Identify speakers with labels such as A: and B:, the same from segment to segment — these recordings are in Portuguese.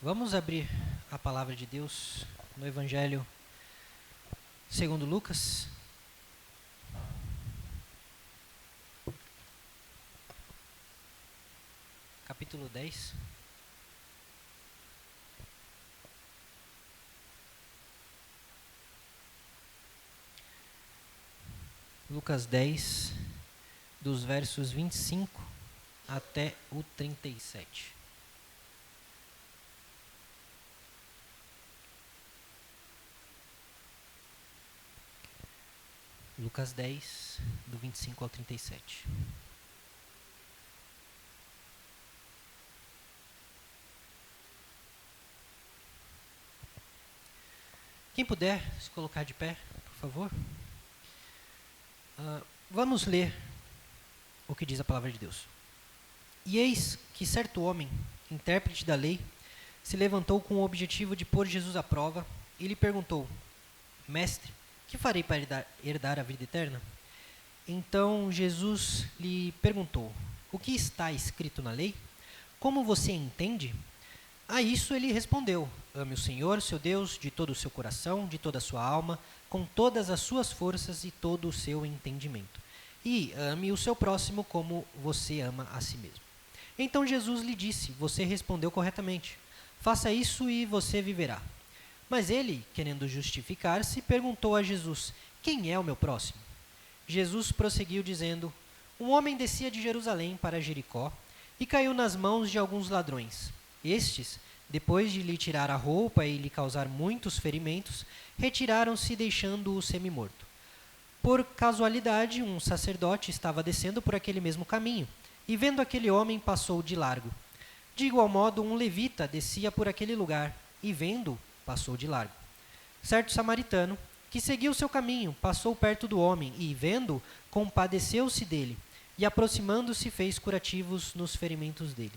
A: Vamos abrir a palavra de Deus no Evangelho segundo Lucas. Capítulo 10. Lucas 10, dos versos 25 até o 37. Lucas 10, do 25 ao 37. Quem puder se colocar de pé, por favor. Vamos ler o que diz a palavra de Deus. E eis que certo homem, intérprete da lei, se levantou com o objetivo de pôr Jesus à prova e lhe perguntou: Mestre, que farei para herdar a vida eterna? Então Jesus lhe perguntou: O que está escrito na lei? Como você entende? A isso ele respondeu: Ame o Senhor, seu Deus, de todo o seu coração, de toda a sua alma, com todas as suas forças e todo o seu entendimento. E ame o seu próximo como você ama a si mesmo. Então Jesus lhe disse: Você respondeu corretamente. Faça isso e você viverá. Mas ele, querendo justificar-se, perguntou a Jesus: Quem é o meu próximo? Jesus prosseguiu dizendo: Um homem descia de Jerusalém para Jericó e caiu nas mãos de alguns ladrões. Estes, depois de lhe tirar a roupa e lhe causar muitos ferimentos, retiraram-se deixando-o semi-morto. Por casualidade, um sacerdote estava descendo por aquele mesmo caminho, e vendo aquele homem, passou de largo. De igual modo, um levita descia por aquele lugar, e vendo-o, passou de largo. Certo samaritano, que seguiu seu caminho, passou perto do homem, e vendo-o, compadeceu-se dele, e aproximando-se fez curativos nos ferimentos dele,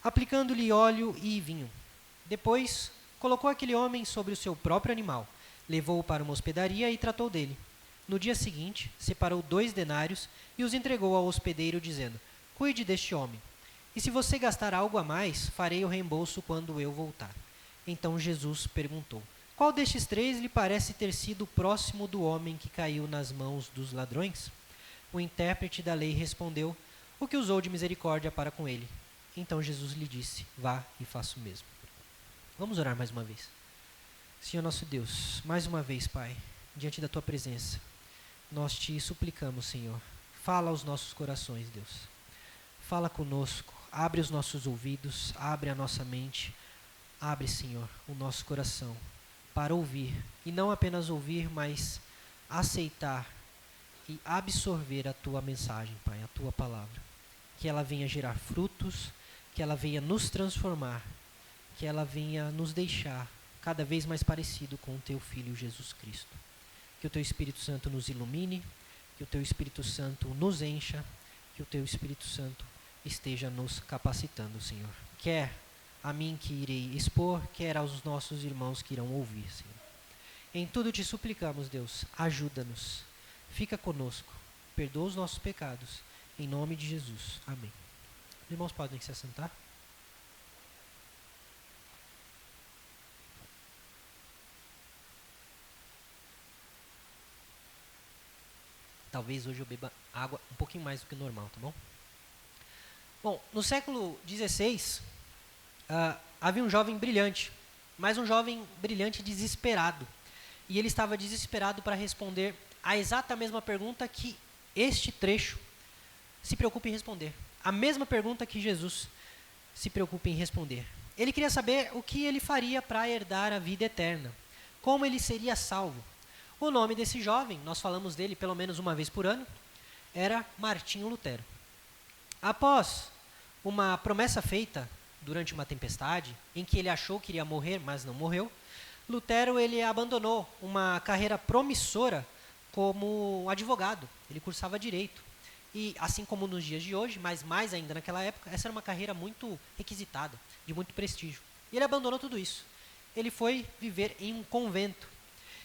A: aplicando-lhe óleo e vinho. Depois, colocou aquele homem sobre o seu próprio animal, levou-o para uma hospedaria e tratou dele. No dia seguinte, separou 2 denários e os entregou ao hospedeiro, dizendo: Cuide deste homem, e se você gastar algo a mais, farei o reembolso quando eu voltar. Então Jesus perguntou: Qual destes 3 lhe parece ter sido próximo do homem que caiu nas mãos dos ladrões? O intérprete da lei respondeu: O que usou de misericórdia para com ele. Então Jesus lhe disse: Vá e faça o mesmo. Vamos orar mais uma vez. Senhor nosso Deus, mais uma vez, Pai, diante da Tua presença, nós te suplicamos, Senhor, fala aos nossos corações, Deus. Fala conosco, abre os nossos ouvidos, abre a nossa mente, abre, Senhor, o nosso coração para ouvir, e não apenas ouvir, mas aceitar e absorver a Tua mensagem, Pai, a Tua palavra. Que ela venha gerar frutos, que ela venha nos transformar, que ela venha nos deixar cada vez mais parecido com o Teu Filho Jesus Cristo. Que o Teu Espírito Santo nos ilumine, que o Teu Espírito Santo nos encha, que o Teu Espírito Santo esteja nos capacitando, Senhor. Quer a mim que irei expor, quer aos nossos irmãos que irão ouvir, Senhor. Em tudo te suplicamos, Deus, ajuda-nos, fica conosco, perdoa os nossos pecados, em nome de Jesus. Amém. Os irmãos podem se assentar? Talvez hoje eu beba água um pouquinho mais do que o normal, tá bom? Bom, no século XVI, havia um jovem brilhante, mas um jovem brilhante desesperado. E ele estava desesperado para responder a exata mesma pergunta que este trecho se preocupa em responder. A mesma pergunta que Jesus se preocupa em responder. Ele queria saber o que ele faria para herdar a vida eterna. Como ele seria salvo. O nome desse jovem, nós falamos dele pelo menos uma vez por ano, era Martinho Lutero. Após uma promessa feita durante uma tempestade, em que ele achou que iria morrer, mas não morreu, Lutero ele abandonou uma carreira promissora como advogado. Ele cursava direito. E assim como nos dias de hoje, mas mais ainda naquela época, essa era uma carreira muito requisitada, de muito prestígio. E ele abandonou tudo isso. Ele foi viver em um convento.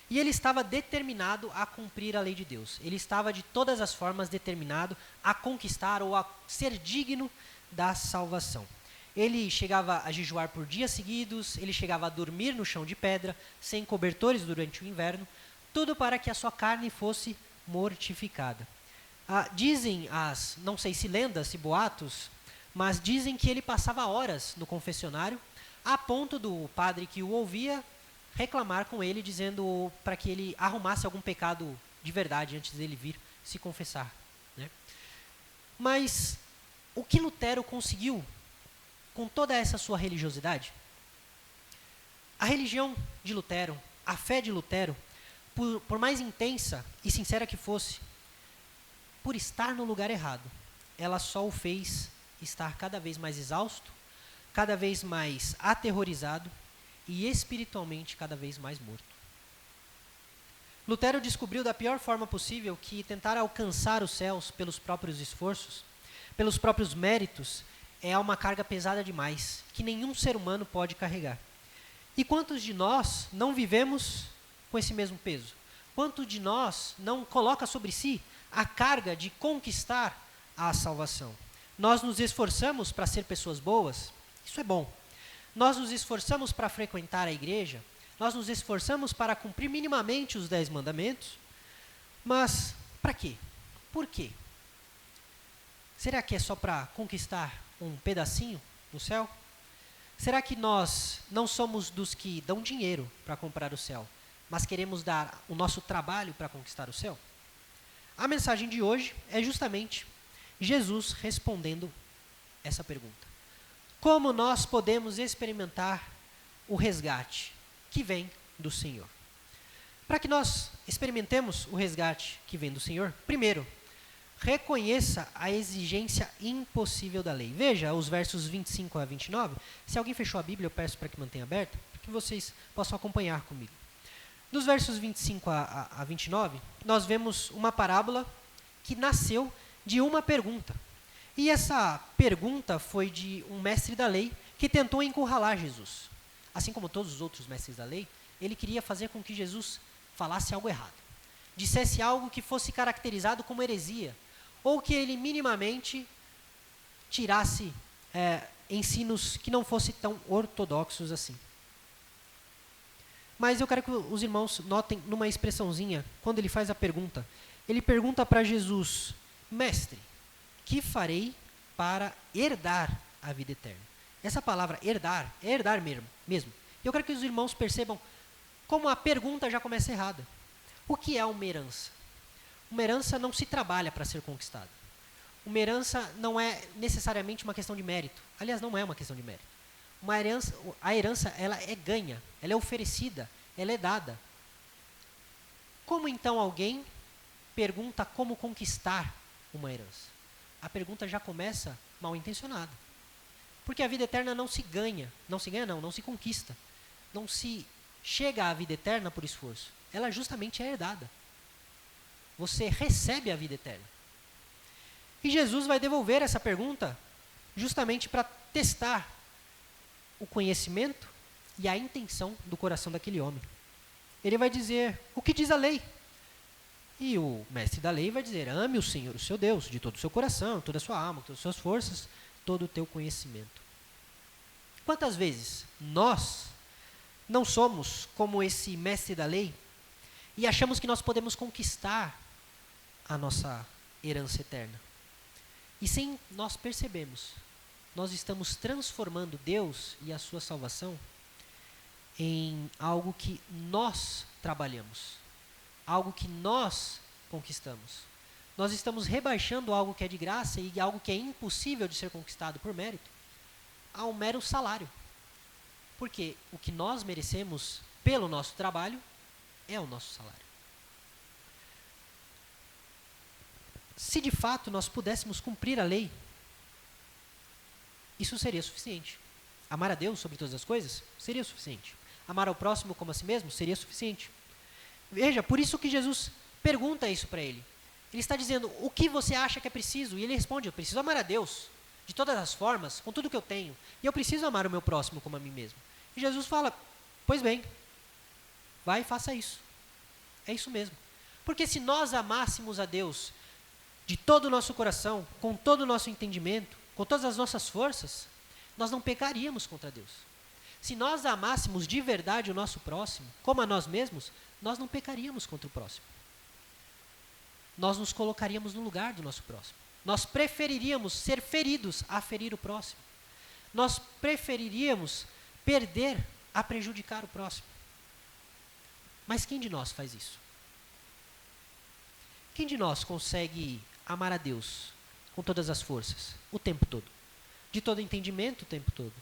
A: E ele estava determinado a cumprir a lei de Deus. Ele estava de todas as formas determinado a conquistar ou a ser digno da salvação. ele chegava a jejuar por dias seguidos, ele chegava a dormir no chão de pedra, sem cobertores durante o inverno, tudo para que a sua carne fosse mortificada. Dizem não sei se lendas, se boatos, mas dizem que ele passava horas no confessionário, a ponto do padre que o ouvia reclamar com ele, dizendo para que ele arrumasse algum pecado de verdade antes dele vir se confessar, né? Mas o que Lutero conseguiu com toda essa sua religiosidade? A religião de Lutero, a fé de Lutero, por mais intensa e sincera que fosse, por estar no lugar errado, ela só o fez estar cada vez mais exausto, cada vez mais aterrorizado e espiritualmente cada vez mais morto. Lutero descobriu da pior forma possível que tentar alcançar os céus pelos próprios esforços, pelos próprios méritos, é uma carga pesada demais, que nenhum ser humano pode carregar. E quantos de nós não vivemos com esse mesmo peso? Quanto de nós não coloca sobre si a carga de conquistar a salvação? Nós nos esforçamos para ser pessoas boas, isso é bom. Nós nos esforçamos para frequentar a igreja, nós nos esforçamos para cumprir minimamente os 10 mandamentos, mas para quê? Por quê? Será que é só para conquistar um pedacinho do céu? Será que nós não somos dos que dão dinheiro para comprar o céu, mas queremos dar o nosso trabalho para conquistar o céu? A mensagem de hoje é justamente Jesus respondendo essa pergunta. Como nós podemos experimentar o resgate que vem do Senhor? Para que nós experimentemos o resgate que vem do Senhor, primeiro, reconheça a exigência impossível da lei. Veja os versos 25 a 29. Se alguém fechou a Bíblia, eu peço para que mantenha aberta, para que vocês possam acompanhar comigo. Nos versos 25 a 29, nós vemos uma parábola que nasceu de uma pergunta. E essa pergunta foi de um mestre da lei que tentou encurralar Jesus. Assim como todos os outros mestres da lei, ele queria fazer com que Jesus falasse algo errado. Dissesse algo que fosse caracterizado como heresia, ou que ele minimamente tirasse ensinos que não fossem tão ortodoxos assim. Mas eu quero que os irmãos notem numa expressãozinha, quando ele faz a pergunta. Ele pergunta para Jesus: Mestre, que farei para herdar a vida eterna? Essa palavra herdar, é herdar mesmo. Eu quero que os irmãos percebam como a pergunta já começa errada. O que é uma herança? Uma herança não se trabalha para ser conquistada. Uma herança não é necessariamente uma questão de mérito. Aliás, não é uma questão de mérito. A herança ela é ganha, ela é oferecida, ela é dada. Como então alguém pergunta como conquistar uma herança? A pergunta já começa mal intencionada. Porque a vida eterna não se ganha, não se conquista. Não se chega à vida eterna por esforço. Ela justamente é herdada. Você recebe a vida eterna. E Jesus vai devolver essa pergunta justamente para testar o conhecimento e a intenção do coração daquele homem. Ele vai dizer: o que diz a lei? E o mestre da lei vai dizer: ame o Senhor, o seu Deus, de todo o seu coração, toda a sua alma, todas as suas forças, todo o teu conhecimento. Quantas vezes nós não somos como esse mestre da lei e achamos que nós podemos conquistar a nossa herança eterna? E sem nós percebermos, nós estamos transformando Deus e a sua salvação em algo que nós trabalhamos, algo que nós conquistamos. Nós estamos rebaixando algo que é de graça e algo que é impossível de ser conquistado por mérito a um mero salário. Porque o que nós merecemos pelo nosso trabalho é o nosso salário. Se de fato nós pudéssemos cumprir a lei, isso seria suficiente. Amar a Deus sobre todas as coisas seria suficiente. Amar ao próximo como a si mesmo seria suficiente. Veja, por isso que Jesus pergunta isso para ele. Ele está dizendo: o que você acha que é preciso? E ele responde: eu preciso amar a Deus de todas as formas, com tudo que eu tenho. E eu preciso amar o meu próximo como a mim mesmo. E Jesus fala: pois bem, vai e faça isso. É isso mesmo. Porque se nós amássemos a Deus de todo o nosso coração, com todo o nosso entendimento, com todas as nossas forças, nós não pecaríamos contra Deus. Se nós amássemos de verdade o nosso próximo, como a nós mesmos, nós não pecaríamos contra o próximo. Nós nos colocaríamos no lugar do nosso próximo. Nós preferiríamos ser feridos a ferir o próximo. Nós preferiríamos perder a prejudicar o próximo. Mas quem de nós faz isso? Quem de nós consegue amar a Deus com todas as forças, o tempo todo? De todo entendimento, o tempo todo?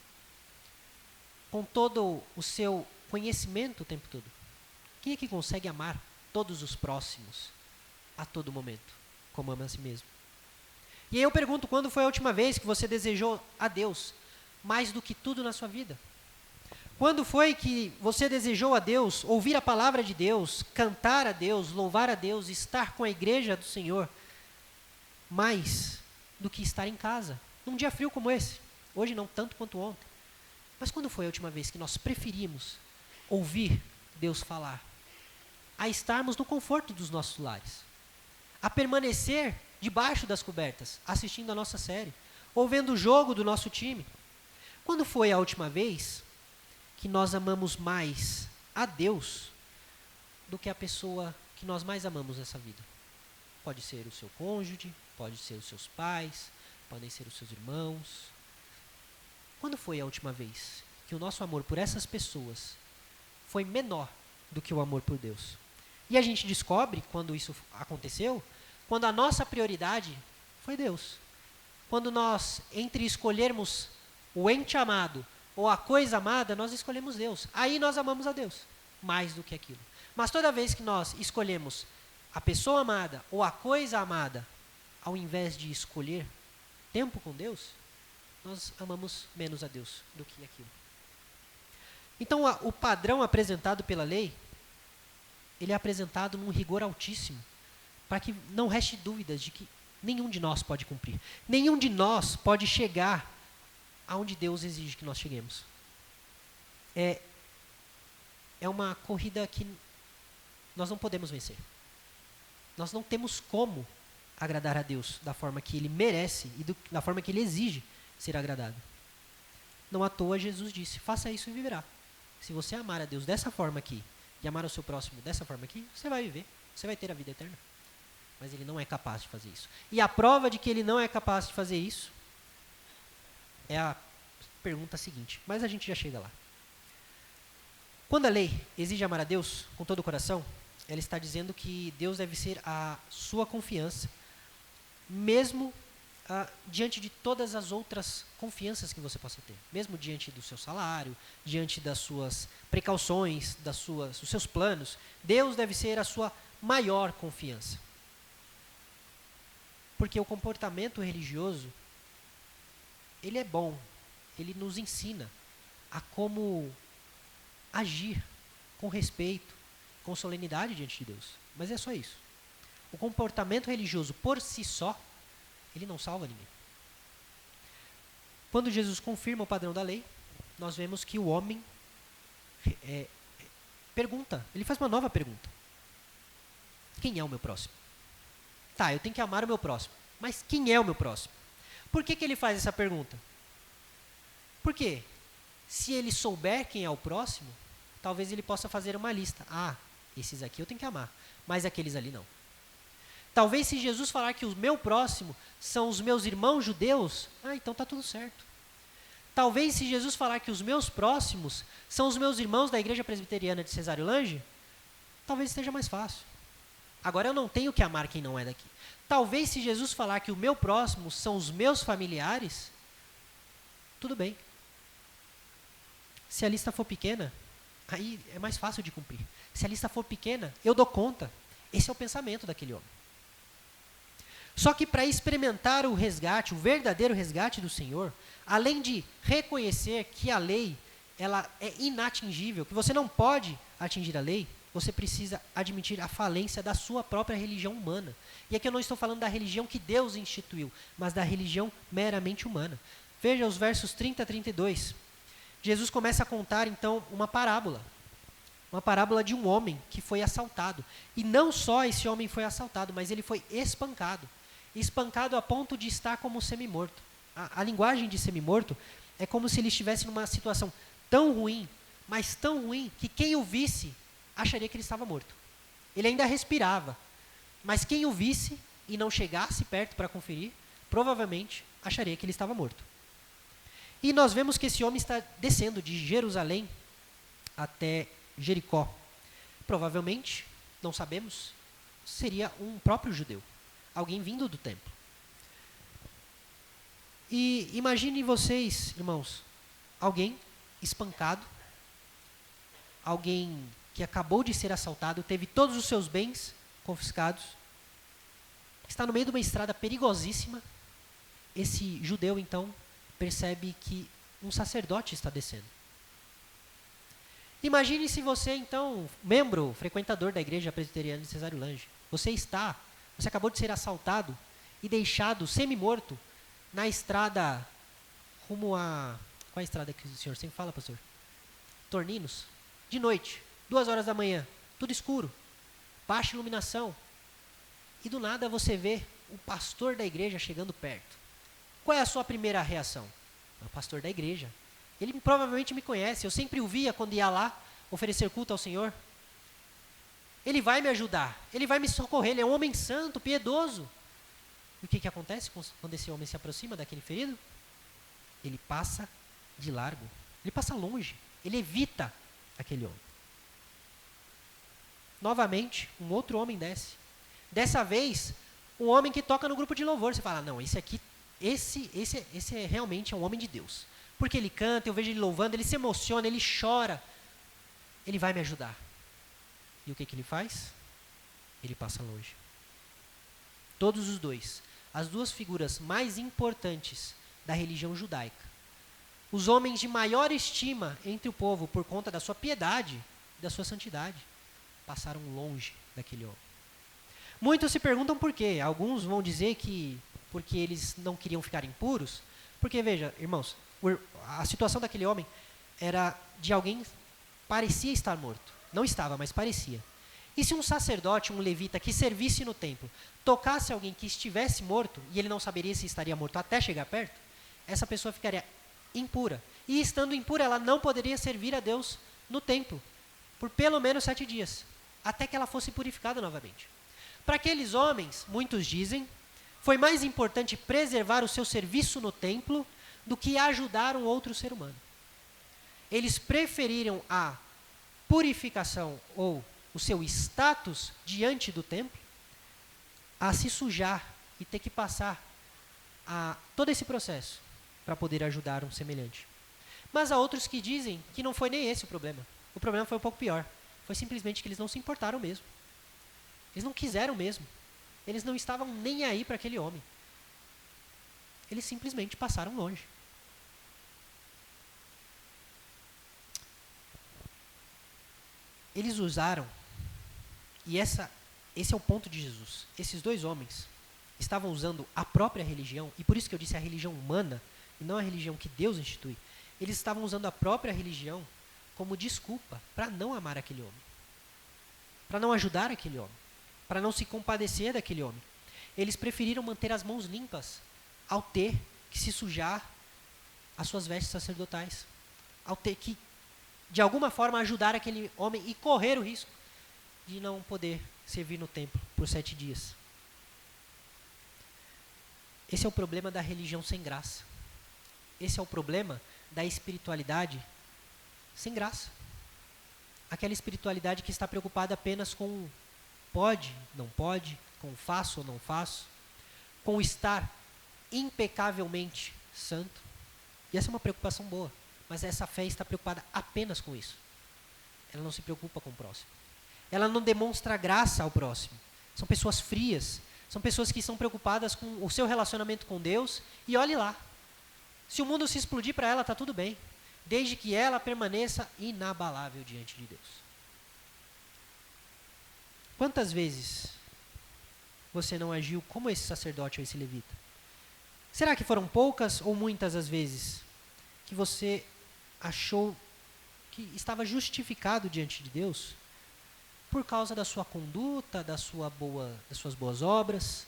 A: Com todo o seu conhecimento, o tempo todo? Quem é que consegue amar todos os próximos a todo momento, como ama a si mesmo? E aí eu pergunto, quando foi a última vez que você desejou a Deus mais do que tudo na sua vida? Quando foi que você desejou a Deus, ouvir a palavra de Deus, cantar a Deus, louvar a Deus, estar com a igreja do Senhor, mais do que estar em casa, num dia frio como esse? Hoje não tanto quanto ontem. Mas quando foi a última vez que nós preferimos ouvir Deus falar? A estarmos no conforto dos nossos lares, a permanecer debaixo das cobertas, assistindo a nossa série, ou vendo o jogo do nosso time. Quando foi a última vez que nós amamos mais a Deus do que a pessoa que nós mais amamos nessa vida? Pode ser o seu cônjuge, pode ser os seus pais, podem ser os seus irmãos. Quando foi a última vez que o nosso amor por essas pessoas foi menor do que o amor por Deus? E a gente descobre, quando isso aconteceu, quando a nossa prioridade foi Deus. Quando nós, entre escolhermos o ente amado ou a coisa amada, nós escolhemos Deus. Aí nós amamos a Deus mais do que aquilo. Mas toda vez que nós escolhemos a pessoa amada ou a coisa amada, ao invés de escolher tempo com Deus, nós amamos menos a Deus do que aquilo. Então, o padrão apresentado pela lei, ele é apresentado num rigor altíssimo, para que não reste dúvidas de que nenhum de nós pode cumprir. Nenhum de nós pode chegar aonde Deus exige que nós cheguemos. É uma corrida que nós não podemos vencer. Nós não temos como agradar a Deus da forma que Ele merece e da forma que Ele exige ser agradado. Não à toa Jesus disse, faça isso e viverá. Se você amar a Deus dessa forma aqui e amar o seu próximo dessa forma aqui, você vai viver, você vai ter a vida eterna. Mas Ele não é capaz de fazer isso. E a prova de que Ele não é capaz de fazer isso é a pergunta seguinte, mas a gente já chega lá. Quando a lei exige amar a Deus com todo o coração, ela está dizendo que Deus deve ser a sua confiança, mesmo diante de todas as outras confianças que você possa ter. Mesmo diante do seu salário, diante das suas precauções, dos seus planos, Deus deve ser a sua maior confiança. Porque o comportamento religioso, ele é bom, ele nos ensina a como agir com respeito, com solenidade diante de Deus. Mas é só isso. O comportamento religioso por si só, ele não salva ninguém. Quando Jesus confirma o padrão da lei, nós vemos que o homem pergunta, ele faz uma nova pergunta. Quem é o meu próximo? Tá, eu tenho que amar o meu próximo, mas quem é o meu próximo? Por que ele faz essa pergunta? Porque se ele souber quem é o próximo, talvez ele possa fazer uma lista. Ah, esses aqui eu tenho que amar, mas aqueles ali não. Talvez se Jesus falar que o meu próximo são os meus irmãos judeus, então está tudo certo. Talvez se Jesus falar que os meus próximos são os meus irmãos da Igreja Presbiteriana de Cesário Lange, talvez esteja mais fácil. Agora eu não tenho que amar quem não é daqui. Talvez se Jesus falar que o meu próximo são os meus familiares, tudo bem. Se a lista for pequena, aí é mais fácil de cumprir. Se a lista for pequena, eu dou conta. Esse é o pensamento daquele homem. Só que para experimentar o resgate, o verdadeiro resgate do Senhor, além de reconhecer que a lei ela é inatingível, que você não pode atingir a lei, você precisa admitir a falência da sua própria religião humana. E aqui eu não estou falando da religião que Deus instituiu, mas da religião meramente humana. Veja os versos 30 a 32. Jesus começa a contar, então, uma parábola de um homem que foi assaltado. E não só esse homem foi assaltado, mas ele foi espancado a ponto de estar como semi-morto. A linguagem de semi-morto É como se ele estivesse numa situação tão ruim, mas tão ruim, que quem o visse acharia que ele estava morto. Ele ainda respirava, mas quem o visse e não chegasse perto para conferir, provavelmente acharia que ele estava morto. E nós vemos que esse homem está descendo de Jerusalém até Jericó. Provavelmente, não sabemos, seria um próprio judeu, alguém vindo do templo. E imagine vocês, irmãos, alguém espancado, alguém que acabou de ser assaltado, teve todos os seus bens confiscados, está no meio de uma estrada perigosíssima. Esse judeu, então, percebe que um sacerdote está descendo. Imagine se você, então, membro, frequentador da igreja presbiteriana de Cesário Lange, você acabou de ser assaltado e deixado semi-morto na estrada rumo a... Qual é a estrada que o senhor sempre fala, pastor? Torninos. De noite, 2 horas da manhã, tudo escuro, baixa iluminação. E do nada você vê o pastor da igreja chegando perto. Qual é a sua primeira reação? É o pastor da igreja. Ele provavelmente me conhece, eu sempre o via quando ia lá oferecer culto ao Senhor. Ele vai me ajudar, ele vai me socorrer, ele é um homem santo, piedoso. E o que acontece quando esse homem se aproxima daquele ferido? Ele passa de largo, ele passa longe, ele evita aquele homem. Novamente, um outro homem desce. Dessa vez, um homem que toca no grupo de louvor. Você fala, não, esse realmente é um homem de Deus. Porque ele canta, eu vejo ele louvando, ele se emociona, ele chora. Ele vai me ajudar. E o que ele faz? Ele passa longe. Todos os dois, as duas figuras mais importantes da religião judaica. Os homens de maior estima entre o povo por conta da sua piedade e da sua santidade, passaram longe daquele homem. Muitos se perguntam por quê. Alguns vão dizer que porque eles não queriam ficar impuros. Porque, veja, irmãos, a situação daquele homem era de alguém que parecia estar morto. Não estava, mas parecia. E se um sacerdote, um levita que servisse no templo, tocasse alguém que estivesse morto, e ele não saberia se estaria morto até chegar perto, essa pessoa ficaria impura. E estando impura, ela não poderia servir a Deus no templo por pelo menos 7 dias, até que ela fosse purificada novamente. Para aqueles homens, muitos dizem, foi mais importante preservar o seu serviço no templo do que ajudar um outro ser humano. Eles preferiram a purificação ou o seu status diante do templo a se sujar e ter que passar a todo esse processo para poder ajudar um semelhante. Mas há outros que dizem que não foi nem esse o problema. O problema foi um pouco pior. Foi simplesmente que eles não se importaram mesmo. Eles não quiseram mesmo. Eles não estavam nem aí para aquele homem. Eles simplesmente passaram longe. Eles usaram, e esse é o ponto de Jesus. Esses dois homens estavam usando a própria religião, e por isso que eu disse a religião humana, e não a religião que Deus institui. Eles estavam usando a própria religião como desculpa para não amar aquele homem, para não ajudar aquele homem, para não se compadecer daquele homem. Eles preferiram manter as mãos limpas ao ter que se sujar as suas vestes sacerdotais, ao ter que, de alguma forma, ajudar aquele homem e correr o risco de não poder servir no templo por 7 dias. Esse é o problema da religião sem graça. Esse é o problema da espiritualidade sem graça. Aquela espiritualidade que está preocupada apenas com pode, não pode, com faço ou não faço, com estar impecavelmente santo. E essa é uma preocupação boa, mas essa fé está preocupada apenas com isso. Ela não se preocupa com o próximo. Ela não demonstra graça ao próximo. São pessoas frias, são pessoas que estão preocupadas com o seu relacionamento com Deus, e olhe lá. Se o mundo se explodir para ela, está tudo bem, desde que ela permaneça inabalável diante de Deus. Quantas vezes você não agiu como esse sacerdote ou esse levita? Será que foram poucas ou muitas as vezes que você achou que estava justificado diante de Deus por causa da sua conduta, das suas boas obras,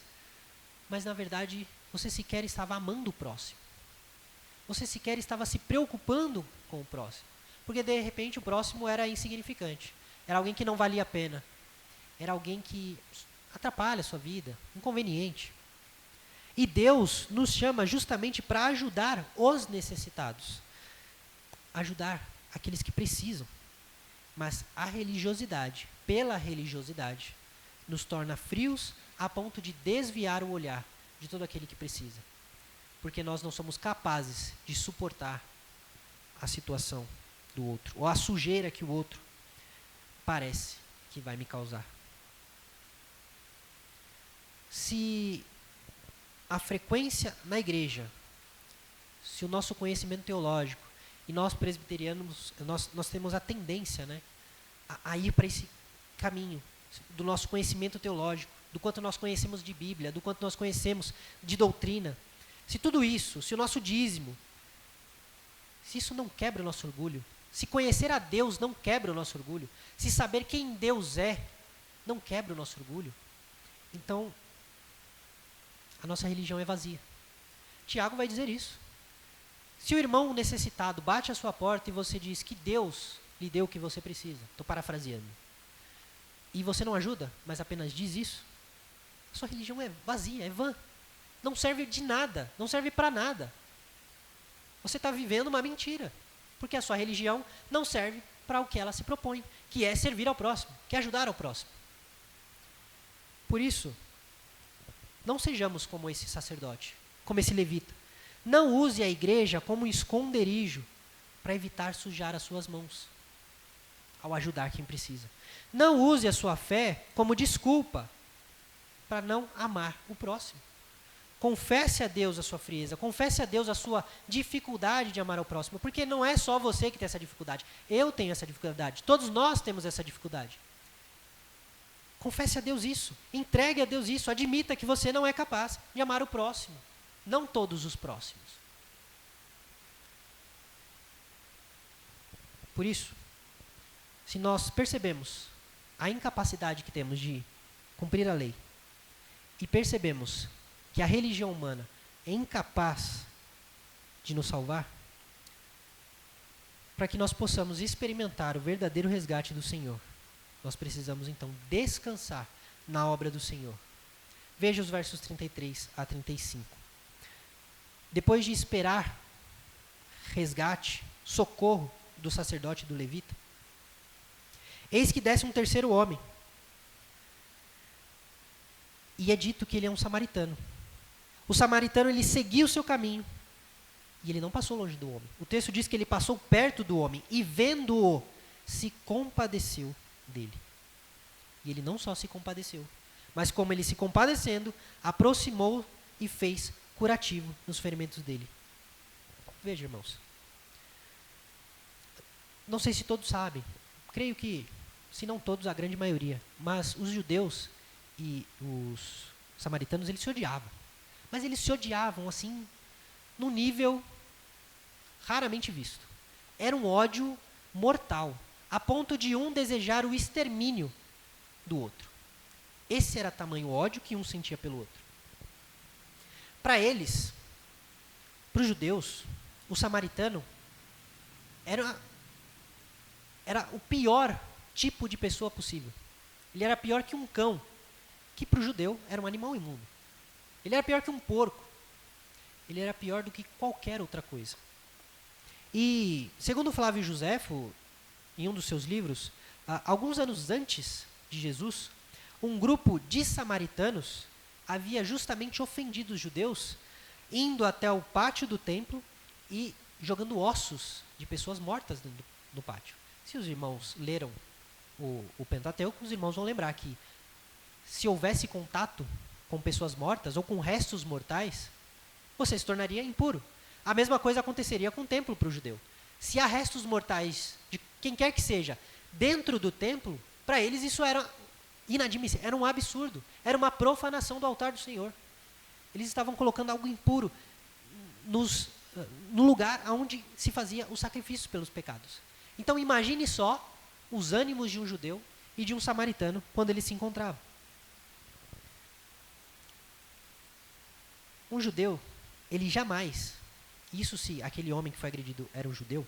A: mas na verdade você sequer estava amando o próximo? você sequer estava se preocupando com o próximo. Porque de repente o próximo era insignificante. Era alguém que não valia a pena. Era alguém que atrapalha a sua vida, inconveniente. E Deus nos chama justamente para ajudar os necessitados. Ajudar aqueles que precisam. Mas a religiosidade, pela religiosidade, nos torna frios a ponto de desviar o olhar de todo aquele que precisa. Porque nós não somos capazes de suportar a situação do outro, ou a sujeira que o outro parece que vai me causar. Se a frequência na igreja, se o nosso conhecimento teológico, e nós presbiterianos, nós temos a tendência, né, a ir para esse caminho do nosso conhecimento teológico, do quanto nós conhecemos de Bíblia, do quanto nós conhecemos de doutrina. Se tudo isso, se o nosso dízimo, se isso não quebra o nosso orgulho, se conhecer a Deus não quebra o nosso orgulho, se saber quem Deus é não quebra o nosso orgulho, então a nossa religião é vazia. Tiago vai dizer isso. Se o irmão necessitado bate à sua porta e você diz que Deus lhe deu o que você precisa, estou parafraseando, e você não ajuda, mas apenas diz isso, a sua religião é vazia, é vã. Não serve de nada, não serve para nada. Você está vivendo uma mentira, porque a sua religião não serve para o que ela se propõe, que é servir ao próximo, que é ajudar ao próximo. Por isso, não sejamos como esse sacerdote, como esse levita. Não use a igreja como um esconderijo para evitar sujar as suas mãos ao ajudar quem precisa. Não use a sua fé como desculpa para não amar o próximo. Confesse a Deus a sua frieza, confesse a Deus a sua dificuldade de amar ao próximo, porque não é só você que tem essa dificuldade. Eu tenho essa dificuldade, todos nós temos essa dificuldade. Confesse a Deus isso, entregue a Deus isso, admita que você não é capaz de amar o próximo, não todos os próximos. Por isso, se nós percebemos a incapacidade que temos de cumprir a lei e percebemos que a religião humana é incapaz de nos salvar, para que nós possamos experimentar o verdadeiro resgate do Senhor, nós precisamos então descansar na obra do Senhor. Veja os versos 33 a 35. Depois de esperar resgate, socorro do sacerdote e do levita, eis que desce um terceiro homem, e é dito que ele é um samaritano. O samaritano, ele seguiu o seu caminho, e ele não passou longe do homem. O texto diz que ele passou perto do homem, e vendo-o, se compadeceu dele. E ele não só se compadeceu, mas como ele se compadecendo, aproximou e fez curativo nos ferimentos dele. Veja, irmãos. Não sei se todos sabem, creio que, se não todos, a grande maioria, mas os judeus e os samaritanos, eles se odiavam. Mas eles se odiavam, assim, num nível raramente visto. Era um ódio mortal, a ponto de um desejar o extermínio do outro. Esse era tamanho ódio que um sentia pelo outro. Para eles, para os judeus, o samaritano era o pior tipo de pessoa possível. Ele era pior que um cão, que para o judeu era um animal imundo. Ele era pior que um porco. Ele era pior do que qualquer outra coisa. E, segundo Flávio Joséfo, em um dos seus livros, alguns anos antes de Jesus, um grupo de samaritanos havia justamente ofendido os judeus, indo até o pátio do templo e jogando ossos de pessoas mortas no pátio. Se os irmãos leram o Pentateuco, os irmãos vão lembrar que se houvesse contato com pessoas mortas ou com restos mortais, você se tornaria impuro. A mesma coisa aconteceria com o templo para o judeu. Se há restos mortais de quem quer que seja dentro do templo, para eles isso era inadmissível, era um absurdo, era uma profanação do altar do Senhor. Eles estavam colocando algo impuro no lugar onde se fazia os sacrifícios pelos pecados. Então imagine só os ânimos de um judeu e de um samaritano quando eles se encontravam. Um judeu, ele jamais Isso se aquele homem que foi agredido era um judeu,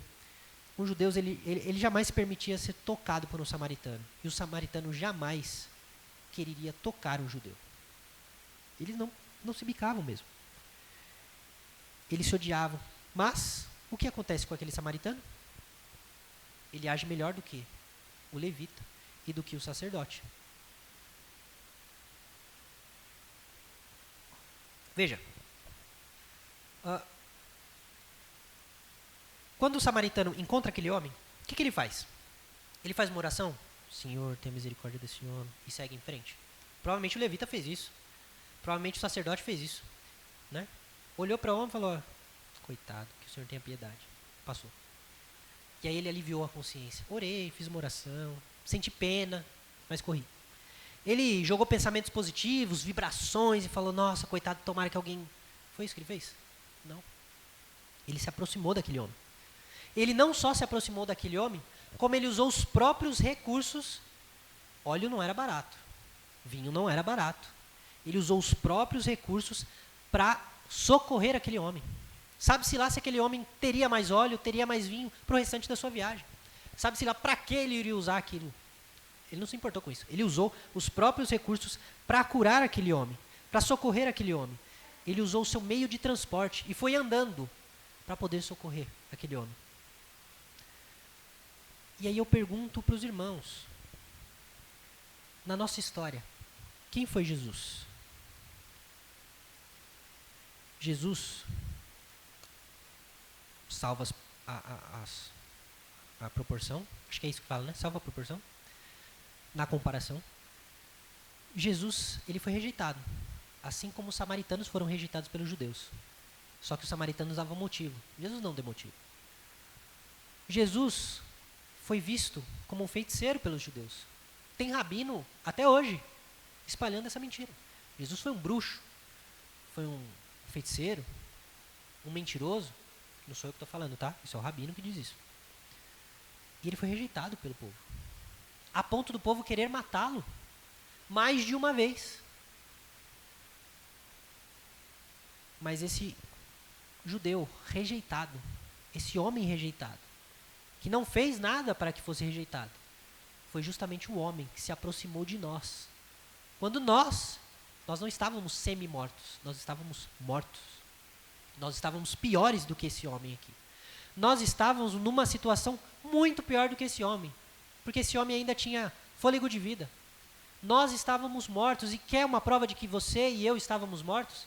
A: os judeus, ele jamais se permitia ser tocado por um samaritano. E o samaritano jamais quereria tocar um judeu. Eles não se bicavam mesmo. Eles se odiavam. Mas, o que acontece com aquele samaritano? Ele age melhor do que o levita e do que o sacerdote. Veja. Quando o samaritano encontra aquele homem, o que ele faz? Ele faz uma oração? Senhor, tenha misericórdia desse homem. E segue em frente. Provavelmente o levita fez isso. Provavelmente o sacerdote fez isso. Né? Olhou para o homem e falou, coitado, que o Senhor tenha piedade. Passou. E aí ele aliviou a consciência. Orei, fiz uma oração, senti pena, mas corri. Ele jogou pensamentos positivos, vibrações e falou, nossa, coitado, tomara que alguém... Foi isso que ele fez? Não. Ele se aproximou daquele homem. Ele não só se aproximou daquele homem, como ele usou os próprios recursos. Óleo não era barato. Vinho não era barato. Ele usou os próprios recursos para socorrer aquele homem. Sabe-se lá se aquele homem teria mais óleo, teria mais vinho para o restante da sua viagem. Sabe-se lá para que ele iria usar aquilo. Ele não se importou com isso. Ele usou os próprios recursos para curar aquele homem, para socorrer aquele homem. Ele usou o seu meio de transporte e foi andando para poder socorrer aquele homem. E aí eu pergunto para os irmãos, na nossa história, quem foi Jesus? Jesus salva a proporção, acho que é isso que fala, né? Salva a proporção, na comparação. Jesus, ele foi rejeitado, assim como os samaritanos foram rejeitados pelos judeus. Só que os samaritanos davam motivo, Jesus não deu motivo. Jesus foi visto como um feiticeiro pelos judeus. Tem rabino, até hoje, espalhando essa mentira. Jesus foi um bruxo, foi um feiticeiro, um mentiroso. Não sou eu que estou falando, tá? Isso é o rabino que diz isso. E ele foi rejeitado pelo povo. A ponto do povo querer matá-lo. Mais de uma vez. Mas esse judeu rejeitado, esse homem rejeitado, que não fez nada para que fosse rejeitado, foi justamente o homem que se aproximou de nós. Quando nós não estávamos semi-mortos, nós estávamos mortos. Nós estávamos piores do que esse homem aqui. Nós estávamos numa situação muito pior do que esse homem, porque esse homem ainda tinha fôlego de vida. Nós estávamos mortos, e quer uma prova de que você e eu estávamos mortos?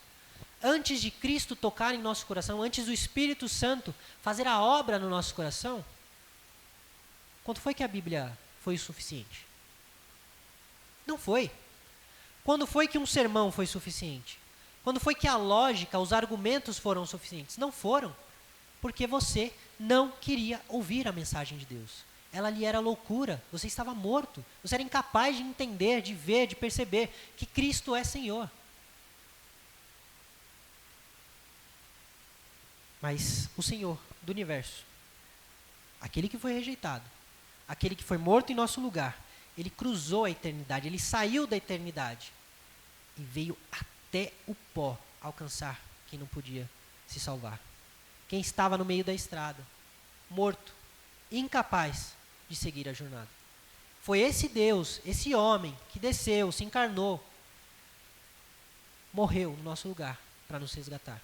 A: Antes de Cristo tocar em nosso coração, antes do Espírito Santo fazer a obra no nosso coração, quando foi que a Bíblia foi o suficiente? Não foi. Quando foi que um sermão foi suficiente? Quando foi que a lógica, os argumentos foram suficientes? Não foram, porque você não queria ouvir a mensagem de Deus. Ela lhe era loucura, você estava morto, você era incapaz de entender, de ver, de perceber que Cristo é Senhor. Mas o Senhor do universo, aquele que foi rejeitado, aquele que foi morto em nosso lugar, ele cruzou a eternidade, ele saiu da eternidade e veio até o pó alcançar quem não podia se salvar. Quem estava no meio da estrada, morto, incapaz de seguir a jornada. Foi esse Deus, esse homem que desceu, se encarnou, morreu no nosso lugar para nos resgatar.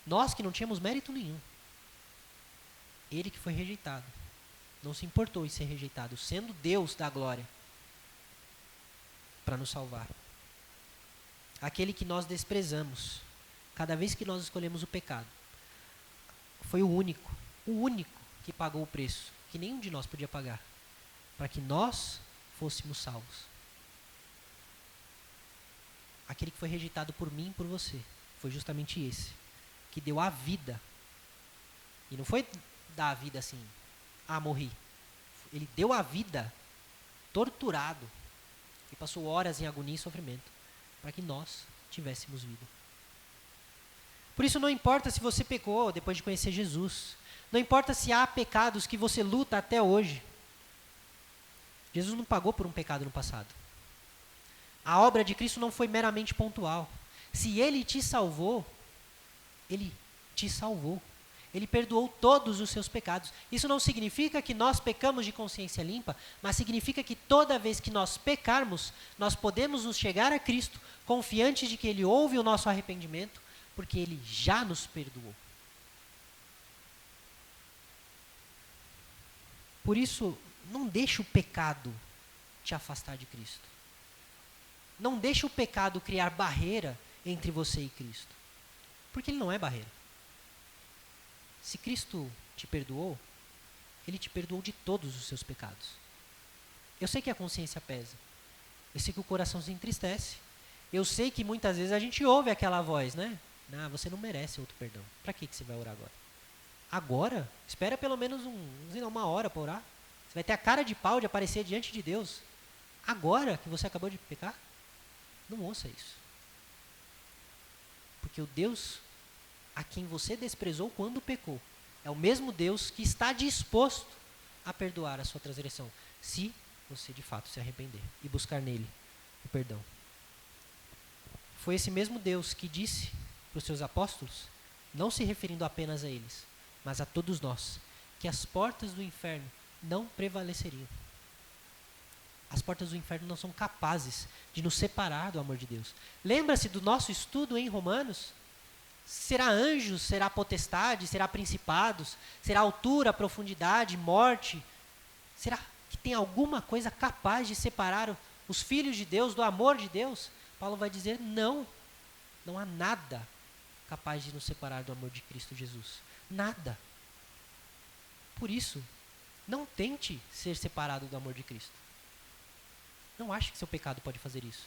A: Nós que não tínhamos mérito nenhum. Ele que foi rejeitado. Não se importou em ser rejeitado, sendo Deus da glória, para nos salvar. Aquele que nós desprezamos, cada vez que nós escolhemos o pecado, foi o único que pagou o preço, que nenhum de nós podia pagar, para que nós fôssemos salvos. Aquele que foi rejeitado por mim e por você, foi justamente esse, que deu a vida. E não foi dar a vida assim, morri. Ele deu a vida, torturado, e passou horas em agonia e sofrimento, para que nós tivéssemos vida. Por isso não importa se você pecou depois de conhecer Jesus, não importa se há pecados que você luta até hoje. Jesus não pagou por um pecado no passado. A obra de Cristo não foi meramente pontual. Se Ele te salvou, Ele te salvou. Ele perdoou todos os seus pecados. Isso não significa que nós pecamos de consciência limpa, mas significa que toda vez que nós pecarmos, nós podemos nos chegar a Cristo, confiantes de que Ele ouve o nosso arrependimento, porque Ele já nos perdoou. Por isso, não deixe o pecado te afastar de Cristo. Não deixe o pecado criar barreira entre você e Cristo. Porque Ele não é barreira. Se Cristo te perdoou, Ele te perdoou de todos os seus pecados. Eu sei que a consciência pesa. Eu sei que o coração se entristece. Eu sei que muitas vezes a gente ouve aquela voz, né? Ah, você não merece outro perdão. Para que você vai orar agora? Agora? Espera pelo menos uma hora para orar. Você vai ter a cara de pau de aparecer diante de Deus. Agora que você acabou de pecar? Não ouça isso. Porque o Deus a quem você desprezou quando pecou é o mesmo Deus que está disposto a perdoar a sua transgressão, se você de fato se arrepender e buscar nele o perdão. Foi esse mesmo Deus que disse para os seus apóstolos, não se referindo apenas a eles, mas a todos nós, que as portas do inferno não prevaleceriam. As portas do inferno não são capazes de nos separar do amor de Deus. Lembra-se do nosso estudo em Romanos? Será anjos, será potestade, será principados, será altura, profundidade, morte? Será que tem alguma coisa capaz de separar os filhos de Deus do amor de Deus? Paulo vai dizer não. Não há nada capaz de nos separar do amor de Cristo Jesus. Nada. Por isso, não tente ser separado do amor de Cristo. Não ache que seu pecado pode fazer isso.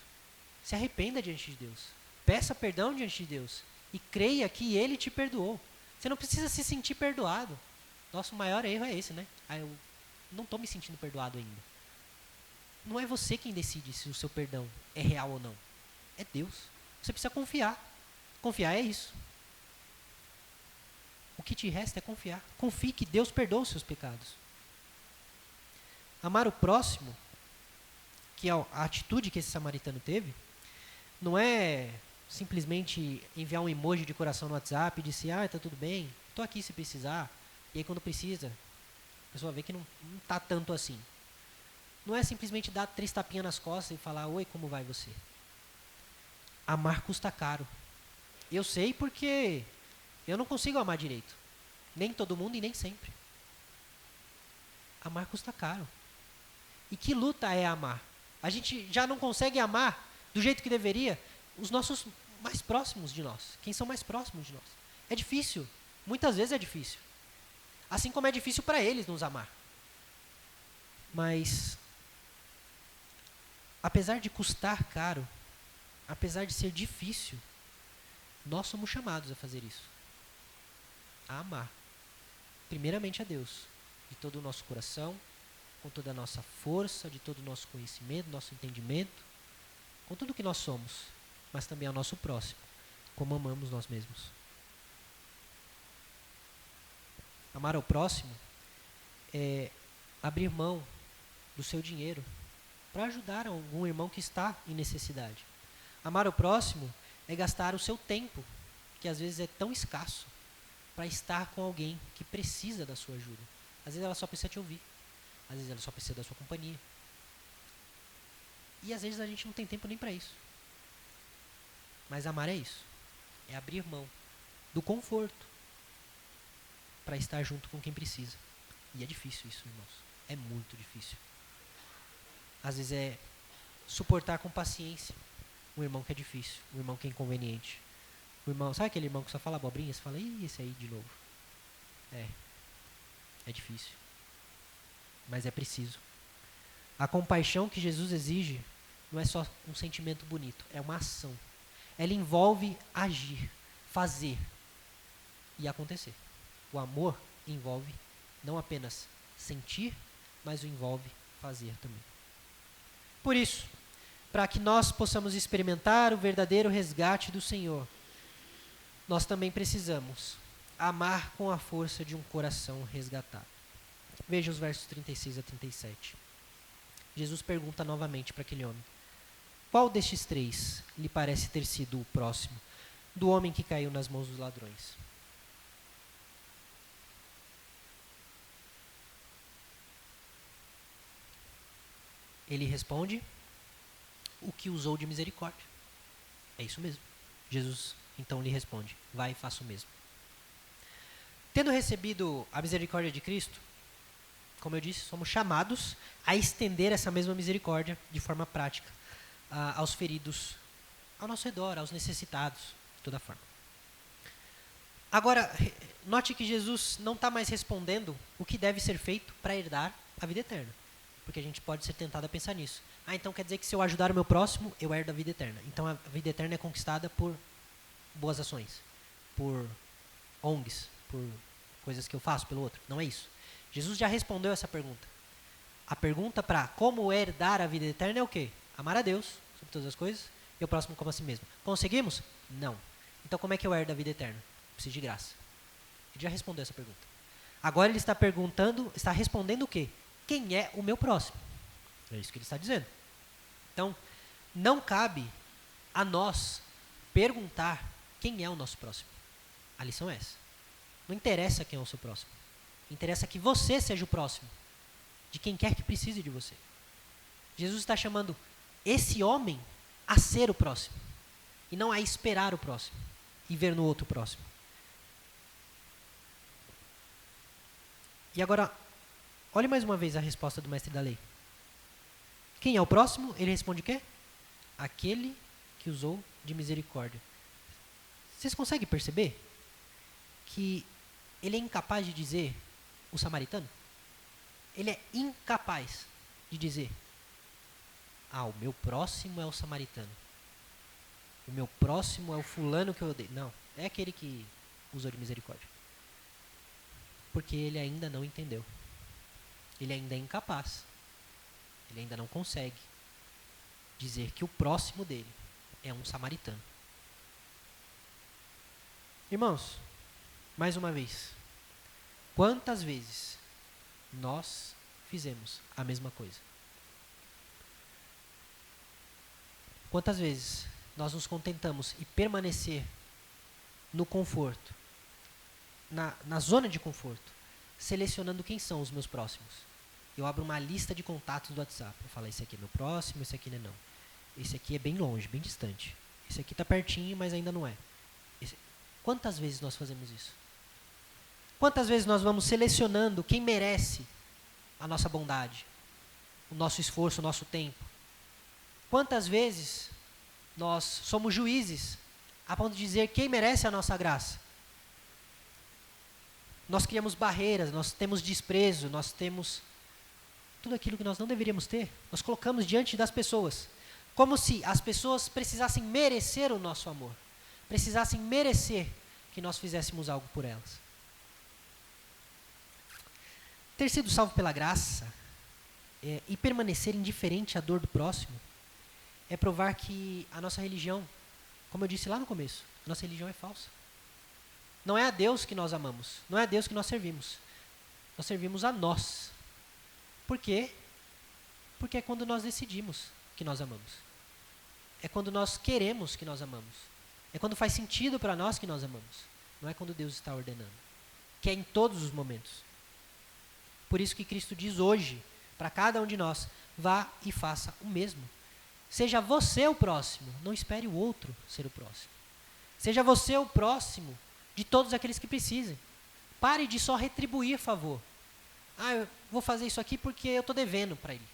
A: Se arrependa diante de Deus. Peça perdão diante de Deus. E creia que Ele te perdoou. Você não precisa se sentir perdoado. Nosso maior erro é esse, né? Eu não estou me sentindo perdoado ainda. Não é você quem decide se o seu perdão é real ou não. É Deus. Você precisa confiar. Confiar é isso. O que te resta é confiar. Confie que Deus perdoa os seus pecados. Amar o próximo, que é a atitude que esse samaritano teve, não é simplesmente enviar um emoji de coração no WhatsApp e dizer, tá tudo bem, estou aqui se precisar. E aí quando precisa, a pessoa vê que não está tanto assim. Não é simplesmente dar 3 tapinhas nas costas e falar, oi, como vai você? Amar custa caro. Eu sei porque eu não consigo amar direito. Nem todo mundo e nem sempre. Amar custa caro. E que luta é amar? A gente já não consegue amar do jeito que deveria os nossos mais próximos de nós. Quem são mais próximos de nós. É difícil. Muitas vezes é difícil. Assim como é difícil para eles nos amar. Mas, apesar de custar caro, apesar de ser difícil, nós somos chamados a fazer isso. A amar. Primeiramente a Deus. De todo o nosso coração, com toda a nossa força, de todo o nosso conhecimento, nosso entendimento, com tudo que nós somos, mas também ao nosso próximo, como amamos nós mesmos. Amar ao próximo é abrir mão do seu dinheiro para ajudar algum irmão que está em necessidade. Amar ao próximo é gastar o seu tempo, que às vezes é tão escasso, para estar com alguém que precisa da sua ajuda. Às vezes ela só precisa te ouvir. Às vezes ela só precisa da sua companhia. E às vezes a gente não tem tempo nem para isso. Mas amar é isso. É abrir mão do conforto para estar junto com quem precisa. E é difícil isso, irmãos. É muito difícil. Às vezes é suportar com paciência um irmão que é difícil, um irmão que é inconveniente. O irmão, sabe aquele irmão que só fala abobrinha? Você fala, ih, esse aí de novo. É difícil. Mas é preciso. A compaixão que Jesus exige não é só um sentimento bonito, é uma ação. Ela envolve agir, fazer e acontecer. O amor envolve não apenas sentir, mas o envolve fazer também. Por isso, para que nós possamos experimentar o verdadeiro resgate do Senhor, nós também precisamos amar com a força de um coração resgatado. Veja os versos 36 a 37. Jesus pergunta novamente para aquele homem: qual destes 3 lhe parece ter sido o próximo do homem que caiu nas mãos dos ladrões? Ele responde o que usou de misericórdia. É isso mesmo. Jesus então lhe responde: vai e faça o mesmo. Tendo recebido a misericórdia de Cristo, como eu disse, somos chamados a estender essa mesma misericórdia de forma prática aos feridos ao nosso redor, aos necessitados, de toda forma. Agora, note que Jesus não está mais respondendo o que deve ser feito para herdar a vida eterna. Porque a gente pode ser tentado a pensar nisso. Então quer dizer que se eu ajudar o meu próximo, eu herdo a vida eterna. Então a vida eterna é conquistada por boas ações, por ONGs, por coisas que eu faço pelo outro. Não é isso. Jesus já respondeu essa pergunta. A pergunta para como herdar a vida eterna é o quê? Amar a Deus sobre todas as coisas e o próximo como a si mesmo. Conseguimos? Não. Então como é que eu herdo a vida eterna? Preciso de graça. Ele já respondeu essa pergunta. Agora ele está perguntando, está respondendo o quê? Quem é o meu próximo? É isso que ele está dizendo. Então, não cabe a nós perguntar quem é o nosso próximo. A lição é essa. Não interessa quem é o seu próximo. Interessa que você seja o próximo de quem quer que precise de você. Jesus está chamando esse homem a ser o próximo e não a esperar o próximo e ver no outro próximo. E agora, olhe mais uma vez a resposta do mestre da lei. Quem é o próximo? Ele responde o quê? Aquele que usou de misericórdia. Vocês conseguem perceber que ele é incapaz de dizer o samaritano? Ele é incapaz de dizer: o meu próximo é o samaritano. O meu próximo é o fulano que eu odeio. Não, é aquele que usou de misericórdia. Porque ele ainda não entendeu. Ele ainda é incapaz. Ele ainda não consegue dizer que o próximo dele é um samaritano. Irmãos, mais uma vez, quantas vezes nós fizemos a mesma coisa? Quantas vezes nós nos contentamos e permanecer no conforto, na zona de conforto, selecionando quem são os meus próximos? Eu abro uma lista de contatos do WhatsApp. Eu falo: esse aqui é meu próximo, esse aqui não. Esse aqui é bem longe, bem distante. Esse aqui está pertinho, mas ainda não é. Quantas vezes nós fazemos isso? Quantas vezes nós vamos selecionando quem merece a nossa bondade, o nosso esforço, o nosso tempo? Quantas vezes nós somos juízes a ponto de dizer quem merece a nossa graça? Nós criamos barreiras, nós temos desprezo, nós temos tudo aquilo que nós não deveríamos ter. Nós colocamos diante das pessoas, como se as pessoas precisassem merecer o nosso amor, precisassem merecer que nós fizéssemos algo por elas. Ter sido salvo pela graça e permanecer indiferente à dor do próximo é provar que a nossa religião, como eu disse lá no começo, a nossa religião é falsa. Não é a Deus que nós amamos, não é a Deus que nós servimos. Nós servimos a nós. Por quê? Porque é quando nós decidimos que nós amamos. É quando nós queremos que nós amamos. É quando faz sentido para nós que nós amamos. Não é quando Deus está ordenando. Que é em todos os momentos. Por isso que Cristo diz hoje, para cada um de nós: vá e faça o mesmo. Seja você o próximo, não espere o outro ser o próximo. Seja você o próximo de todos aqueles que precisem. Pare de só retribuir favor. Eu vou fazer isso aqui porque eu estou devendo para ele.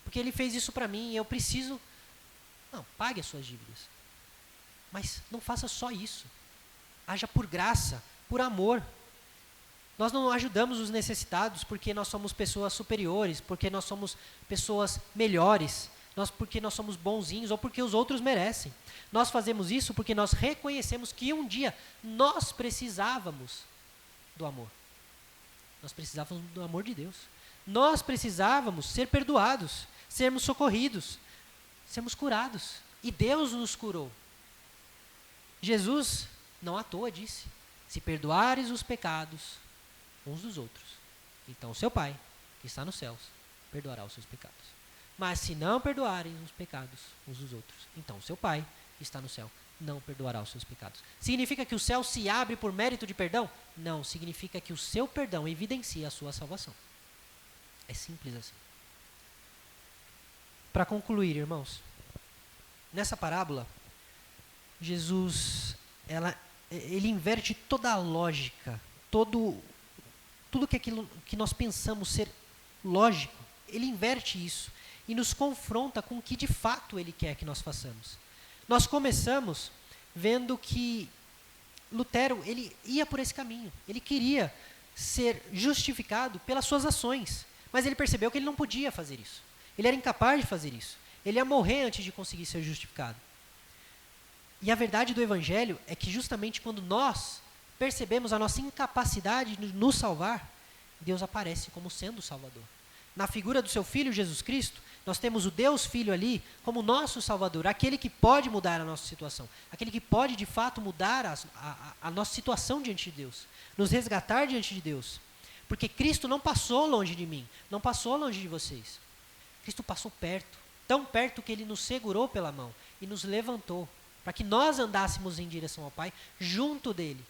A: Porque ele fez isso para mim e eu preciso. Não, pague as suas dívidas. Mas não faça só isso. Haja por graça, por amor. Nós não ajudamos os necessitados porque nós somos pessoas superiores, porque nós somos pessoas melhores, porque nós somos bonzinhos ou porque os outros merecem. Nós fazemos isso porque nós reconhecemos que um dia nós precisávamos do amor. Nós precisávamos do amor de Deus. Nós precisávamos ser perdoados, sermos socorridos, sermos curados. E Deus nos curou. Jesus, não à toa, disse: se perdoares os pecados uns dos outros, então seu Pai, que está nos céus, perdoará os seus pecados. Mas se não perdoarem os pecados uns dos outros, então seu Pai, que está no céu, não perdoará os seus pecados. Significa que o céu se abre por mérito de perdão? Não, significa que o seu perdão evidencia a sua salvação. É simples assim. Para concluir, irmãos, nessa parábola, Jesus, ele inverte toda a lógica, tudo que aquilo que nós pensamos ser lógico, ele inverte isso e nos confronta com o que de fato ele quer que nós façamos. Nós começamos vendo que Lutero, ele ia por esse caminho, ele queria ser justificado pelas suas ações, mas ele percebeu que ele não podia fazer isso. Ele era incapaz de fazer isso. Ele ia morrer antes de conseguir ser justificado. E a verdade do Evangelho é que justamente quando nós percebemos a nossa incapacidade de nos salvar, Deus aparece como sendo o Salvador. Na figura do seu Filho Jesus Cristo, nós temos o Deus Filho ali como nosso Salvador, aquele que pode mudar a nossa situação, aquele que pode de fato mudar a nossa situação diante de Deus, nos resgatar diante de Deus. Porque Cristo não passou longe de mim, não passou longe de vocês. Cristo passou perto, tão perto que ele nos segurou pela mão e nos levantou, para que nós andássemos em direção ao Pai, junto dele.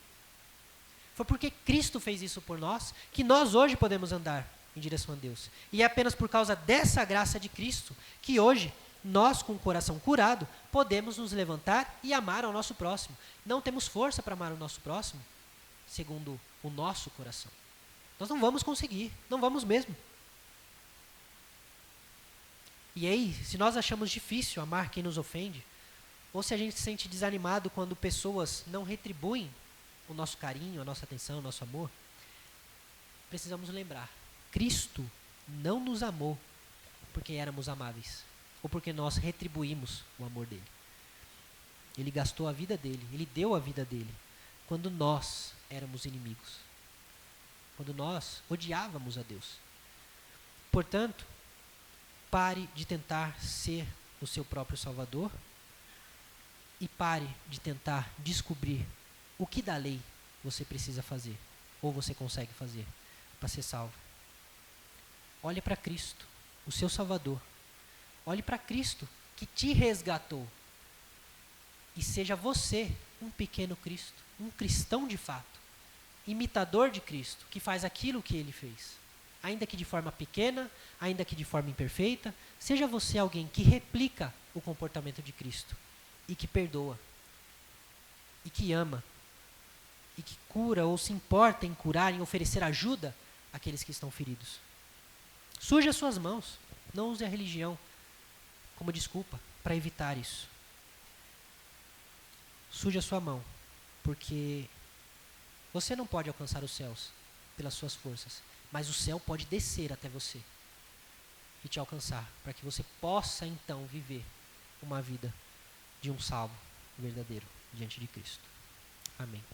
A: Foi porque Cristo fez isso por nós, que nós hoje podemos andar em direção a Deus. E é apenas por causa dessa graça de Cristo, que hoje, nós com o coração curado, podemos nos levantar e amar ao nosso próximo. Não temos força para amar o nosso próximo, segundo o nosso coração. Nós não vamos conseguir, não vamos mesmo. E aí, se nós achamos difícil amar quem nos ofende, ou se a gente se sente desanimado quando pessoas não retribuem o nosso carinho, a nossa atenção, o nosso amor, precisamos lembrar, Cristo não nos amou porque éramos amáveis, ou porque nós retribuímos o amor dele. Ele gastou a vida dele, ele deu a vida dele, quando nós éramos inimigos, quando nós odiávamos a Deus. Portanto, pare de tentar ser o seu próprio Salvador e pare de tentar descobrir o que da lei você precisa fazer, ou você consegue fazer, para ser salvo. Olhe para Cristo, o seu Salvador. Olhe para Cristo, que te resgatou. E seja você um pequeno Cristo, um cristão de fato, imitador de Cristo, que faz aquilo que ele fez. Ainda que de forma pequena, ainda que de forma imperfeita, seja você alguém que replica o comportamento de Cristo e que perdoa, e que ama, e que cura ou se importa em curar, em oferecer ajuda àqueles que estão feridos. Suje as suas mãos, não use a religião como desculpa para evitar isso. Suje a sua mão, porque você não pode alcançar os céus pelas suas forças, mas o céu pode descer até você e te alcançar, para que você possa então viver uma vida de um salvo verdadeiro diante de Cristo. Amém.